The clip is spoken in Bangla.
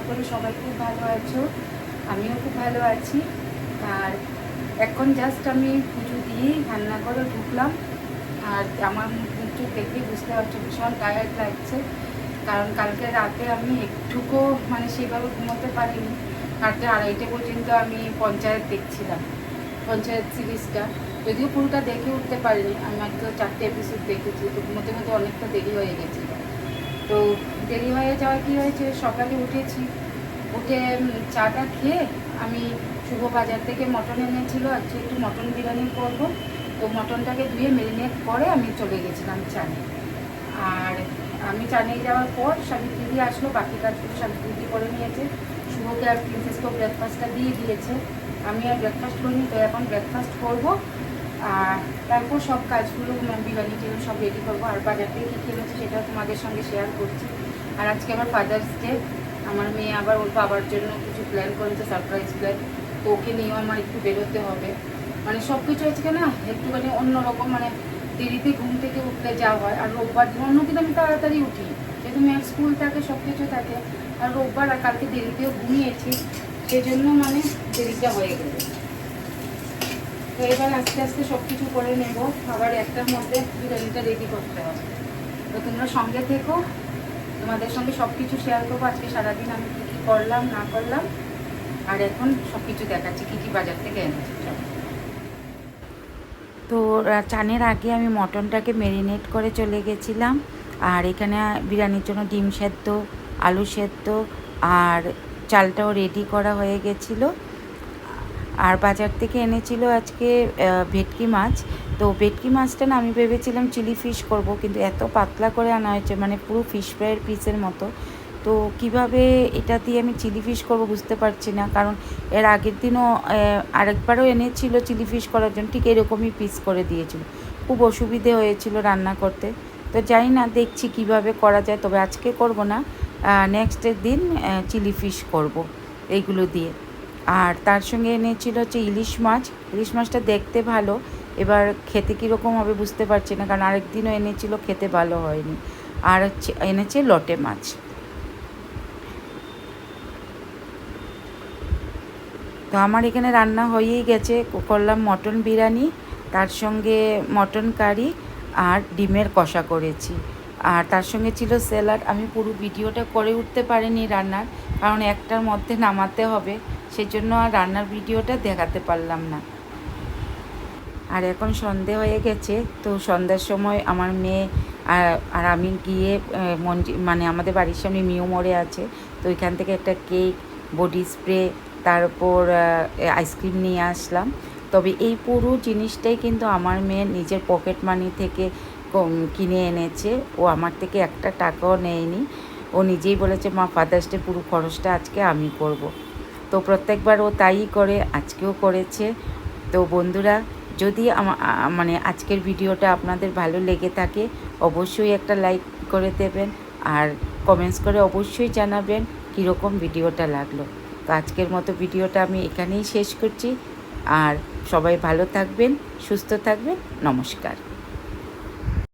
করি সবাই খুব ভালো আছো, আমিও খুব ভালো আছি। আর এখন জাস্ট আমি পুজো দিয়েই রান্না করে ঢুকলাম। আর আমার মুখ চোখ দেখেই বুঝতে পারছো ভীষণ টায়ার্ড লাগছে, কারণ কালকে রাতে আমি একটুকু সেভাবে ঘুমোতে পারিনি। রাত্রে 2:30 পর্যন্ত আমি পঞ্চায়েত দেখছিলাম, পঞ্চায়েত সিরিজটা। যদিও পুরোটা দেখে উঠতে পারিনি, আমি মাত্র 4টে এপিসোড দেখেছি, তো ঘুমোতে ঘুমোতে অনেকটা দেরি হয়ে গেছিলো। তো দেরি হয়ে যাওয়া কী হয়েছে, সকালে উঠেছি, উঠে চাটা খেয়ে আমি শুভ বাজার থেকে মটন এনেছিল, আজকে একটু মটন বিরিয়ানি করবো। তো মটনটাকে ধুয়ে ম্যারিনেট করে আমি চলে গেছিলাম চানে। আর আমি চানে যাওয়ার পর সাবিত্রী আসলো, বাকি কাজগুলো সাবিত্রী করে নিয়েছে। শুভকে আর প্রিন্সেসকেও ব্রেকফাস্টটা দিয়ে দিয়েছে, আমি আর ব্রেকফাস্ট করিনি, তো এখন ব্রেকফাস্ট করবো। আর তারপর সব কাজগুলো বিরিয়ানি টিরিয়ানি সব রেডি করবো। আর বাজার থেকে কী কিনেছি সেটাও তোমাদের সঙ্গে শেয়ার করছি। আর আজকে আমার ফাদার্স ডে, আমার মেয়ে আবার ওর বাবার জন্য কিছু প্ল্যান করেছে, সারপ্রাইজ প্ল্যান। তো ওকে নিয়েও আমার একটু বেরোতে হবে। সব কিছু আজকে না একটুখানি অন্যরকম, দেরিতে ঘুম থেকে উঠলে যা হয়। আর রোববার দিন, অন্যদিন আমি তাড়াতাড়ি উঠি, যেহেতু মেয়ের স্কুল থাকে, সব কিছু থাকে। আর রোববার আর কালকে দেরিতেও ঘুমিয়েছি, সেই জন্য দেরিটা হয়ে গেল। তো এবার আস্তে আস্তে সব কিছু করে নেব, আবার একটার মধ্যে বিরিয়ানিটা রেডি করতে হবে। তো তোমরা সঙ্গে থেকো, তোমাদের সঙ্গে সব কিছু শেয়ার করবো আজকে সারাদিন আমি কী কী করলাম না করলাম। আর এখন সব কিছু দেখাচ্ছি কী কী বাজার থেকে এনেছি। তো চানের আগে আমি মটনটাকে ম্যারিনেট করে চলে গেছিলাম। আর এখানে বিরিয়ানির জন্য ডিম সেদ্ধ, আলু সেদ্ধ আর চালটাও রেডি করা হয়ে গেছিলো। আর বাজার থেকে এনেছিল আজকে ভেটকি মাছ। তো ভেটকি মাছটা না আমি ভেবেছিলাম চিলি ফিশ করব, কিন্তু এত পাতলা করে আনা হয়েছে, পুরো ফিশ ফ্রাইয়ের পিসের মতো। তো কিভাবে এটা দিয়ে আমি চিলি ফিশ করব বুঝতে পারছি না, কারণ এর আগের দিনও আরেকবারও এনেছিল চিলি ফিশ করার জন্য, ঠিক এরকমই পিস করে দিয়েছিল। খুব অসুবিধে হয়েছিল রান্না করতে। তো জানি না, দেখছি কিভাবে করা যায়। তবে আজকে করব না, নেক্সটের দিন চিলি ফিশ করব এইগুলো দিয়ে। আর তার সঙ্গে এনেছিল হচ্ছে ইলিশ মাছ। ইলিশ মাছটা দেখতে ভালো, এবার খেতে কীরকম হবে বুঝতে পারছি না, কারণ আরেকদিনও এনেছিল, খেতে ভালো হয়নি। আর হচ্ছে এনেছে লটে মাছ। তো আমার এখানে রান্না হয়েই গেছে, করলাম মটন বিরিয়ানি, তার সঙ্গে মটন কারি আর ডিমের কষা করেছি। আর তার সঙ্গে ছিল স্যালাড। আমি পুরো ভিডিওটা করে উঠতে পারিনি রান্নার, কারণ একটার মধ্যে নামাতে হবে, সেজন্য আর রান্নার ভিডিওটা দেখাতে পারলাম না। আর এখন সন্ধে হয়ে গেছে, তো সন্ধ্যার সময় আমার মেয়ে আর আমি গিয়ে আমাদের বাড়ির সামনে মিউ মোড়ে আছে, তো ওইখান থেকে একটা কেক, বডি স্প্রে, তারপর আইসক্রিম নিয়ে আসলাম। তবে এই পুরো জিনিসটাই কিন্তু আমার মেয়ের নিজের পকেট মানি থেকে কিনে এনেছে। ও আমার থেকে একটা টাকাও নেয়নি, ও নিজেই বলেছে মা ফাদার্স ডে পুরো খরচটা আজকে আমি করব। তো প্রত্যেকবার ও তাই করে, আজকেও করেছে। তো বন্ধুরা, যদি আজকের ভিডিওটা আপনাদের ভালো লেগে থাকে, অবশ্যই একটা লাইক করে দেবেন, আর কমেন্টস করে অবশ্যই জানাবেন কীরকম ভিডিওটা লাগলো। তো আজকের মতো ভিডিওটা আমি এখানেই শেষ করছি। আর সবাই ভালো থাকবেন, সুস্থ থাকবেন। নমস্কার।